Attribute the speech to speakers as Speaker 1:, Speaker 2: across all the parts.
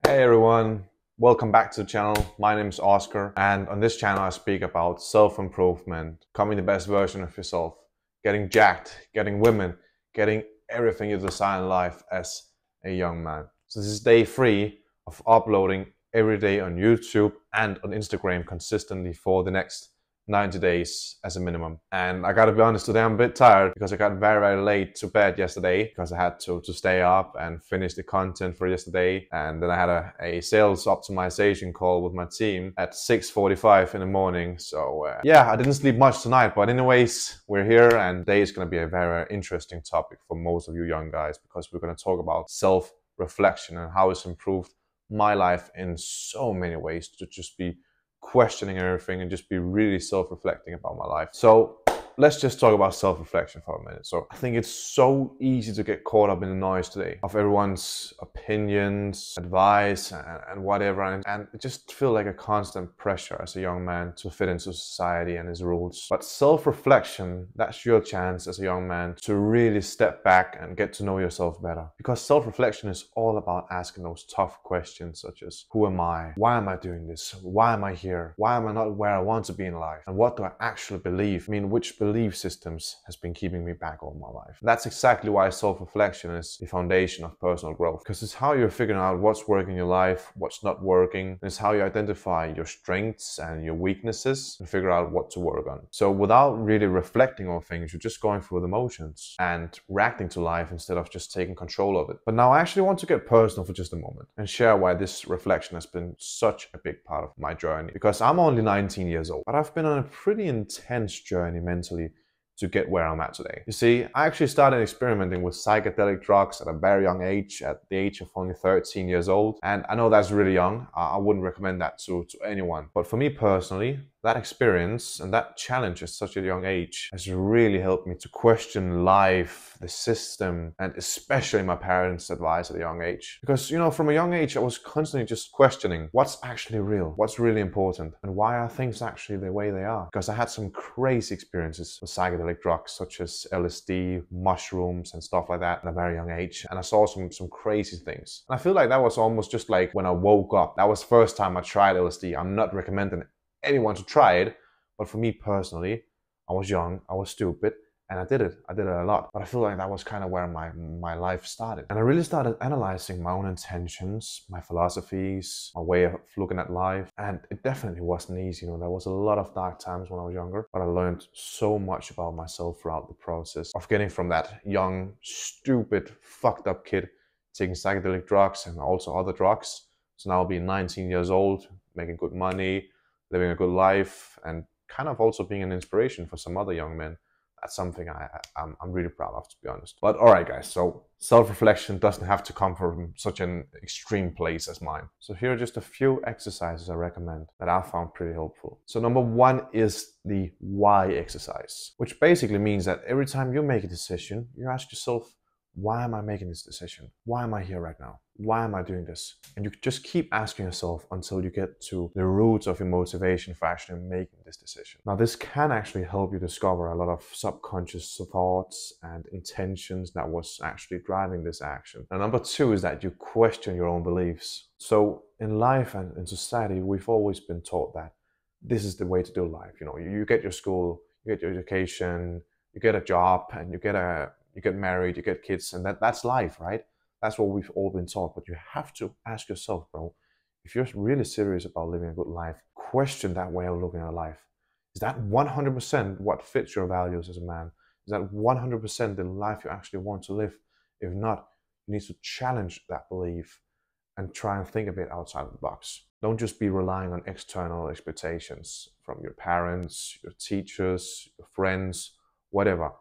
Speaker 1: Hey everyone, welcome back to the channel. My name is Oscar, and on this channel I speak about self-improvement, becoming the best version of yourself, getting jacked, getting women, getting everything you desire in life as a young man. So this is day 3 of uploading every day on YouTube and on Instagram consistently for the next 90 days as a minimum. And I gotta be honest, today I'm a bit tired because I got very late to bed yesterday because I had to stay up and finish the content for yesterday. And then I had a sales optimization call with my team at 6:45 in the morning. So yeah, I didn't sleep much tonight, but anyways, we're here, and today is gonna be a very interesting topic for most of you young guys because we're gonna talk about self-reflection and how it's improved my life in so many ways to just be questioning everything and just be really self-reflecting about my life. So let's just talk about self-reflection for a minute. So I think it's so easy to get caught up in the noise today of everyone's opinions, advice, and whatever, and it just feels like a constant pressure as a young man to fit into society and its rules. But self-reflection, that's your chance as a young man to really step back and get to know yourself better. Because self-reflection is all about asking those tough questions such as, who am I? Why am I doing this? Why am I here? Why am I not where I want to be in life? And what do I actually believe? I mean, which belief systems has been keeping me back all my life? And that's exactly why self-reflection is the foundation of personal growth, because it's how you're figuring out what's working in your life, what's not working, and it's how you identify your strengths and your weaknesses and figure out what to work on. So without really reflecting on things, you're just going through the motions and reacting to life instead of just taking control of it. But now I actually want to get personal for just a moment and share why this reflection has been such a big part of my journey, because I'm only 19 years old, but I've been on a pretty intense journey mentally to get where I'm at today. You see, I actually started experimenting with psychedelic drugs at a very young age, at the age of only 13 years old. And I know that's really young. I wouldn't recommend that to anyone. But for me personally, that experience and that challenge at such a young age has really helped me to question life, the system, and especially my parents' advice at a young age. Because, you know, from a young age, I was constantly just questioning what's actually real, what's really important, and why are things actually the way they are. Because I had some crazy experiences with psychedelic drugs such as LSD, mushrooms, and stuff like that at a very young age. And I saw some crazy things. And I feel like that was almost just like when I woke up. That was the first time I tried LSD. I'm not recommending anyone to try it, but for me personally, I was young, I was stupid, and I did it a lot. But I feel like that was kind of where my life started. And I really started analyzing my own intentions, my philosophies, my way of looking at life. And it definitely wasn't easy. You know, there was a lot of dark times when I was younger, but I learned so much about myself throughout the process of getting from that young, stupid, fucked up kid taking psychedelic drugs and also other drugs, so now being 19 years old, making good money, living a good life, and kind of also being an inspiration for some other young men. That's something I'm really proud of, to be honest. But all right, guys, so self-reflection doesn't have to come from such an extreme place as mine. So here are just a few exercises I recommend that I found pretty helpful. So number 1 is the why exercise, which basically means that every time you make a decision, you ask yourself, why am I making this decision? Why am I here right now? Why am I doing this? And you just keep asking yourself until you get to the roots of your motivation for actually making this decision. Now, this can actually help you discover a lot of subconscious thoughts and intentions that was actually driving this action. And number 2 is that you question your own beliefs. So in life and in society, we've always been taught that this is the way to do life. You know, you get your school, you get your education, you get a job, and you get married, you get kids, and that's life, right? That's what we've all been taught. But you have to ask yourself, bro, if you're really serious about living a good life, question that way of looking at life. Is that 100% what fits your values as a man? Is that 100% the life you actually want to live? If not, you need to challenge that belief and try and think a bit outside the box. Don't just be relying on external expectations from your parents, your teachers, your friends, whatever.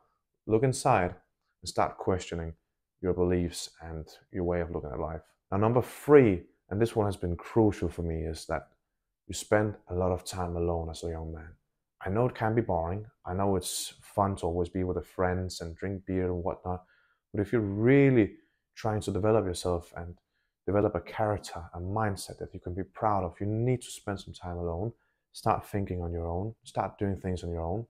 Speaker 1: Look inside and start questioning your beliefs and your way of looking at life. Now, number 3, and this one has been crucial for me, is that you spend a lot of time alone as a young man. I know it can be boring. I know it's fun to always be with the friends and drink beer and whatnot. But if you're really trying to develop yourself and develop a character, a mindset that you can be proud of, you need to spend some time alone. Start thinking on your own. Start doing things on your own.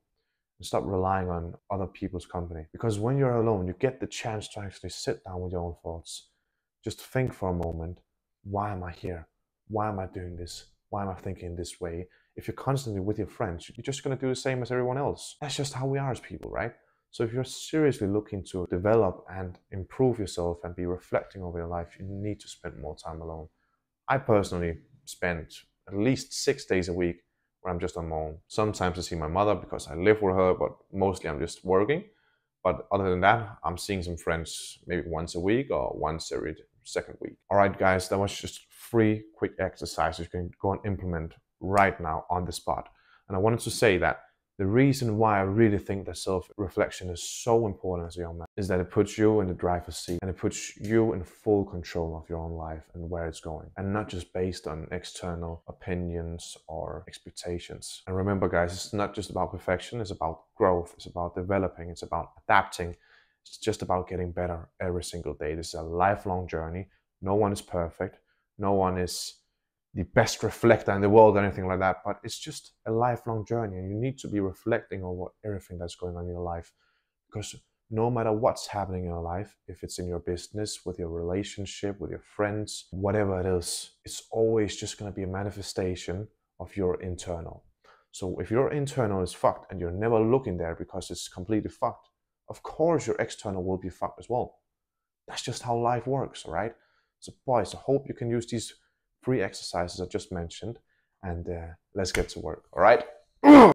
Speaker 1: And stop relying on other people's company. Because when you're alone, you get the chance to actually sit down with your own thoughts. Just think for a moment why am I here? Why am I doing this? Why am I thinking this way? If you're constantly with your friends, you're just going to do the same as everyone else. That's just how we are as people, right? So if you're seriously looking to develop and improve yourself and be reflecting over your life, you need to spend more time alone. I personally spend at least 6 days a week where I'm just on my own. Sometimes I see my mother because I live with her, but mostly I'm just working. But other than that, I'm seeing some friends maybe once a week or once every second week. All right, guys, that was just 3 quick exercises you can go and implement right now on the spot. And I wanted to say that the reason why I really think that self-reflection is so important as a young man is that it puts you in the driver's seat and it puts you in full control of your own life and where it's going, and not just based on external opinions or expectations. And remember, guys, it's not just about perfection, it's about growth, it's about developing, it's about adapting. It's just about getting better every single day. This is a lifelong journey. No one is perfect. No one is the best reflector in the world or anything like that, but it's just a lifelong journey, and you need to be reflecting on everything that's going on in your life, because no matter what's happening in your life, if it's in your business, with your relationship, with your friends, whatever it is, it's always just going to be a manifestation of your internal. So if your internal is fucked and you're never looking there because it's completely fucked, of course your external will be fucked as well. That's just how life works, all right? So boys, I hope you can use these 3 exercises I just mentioned, and let's get to work, all right?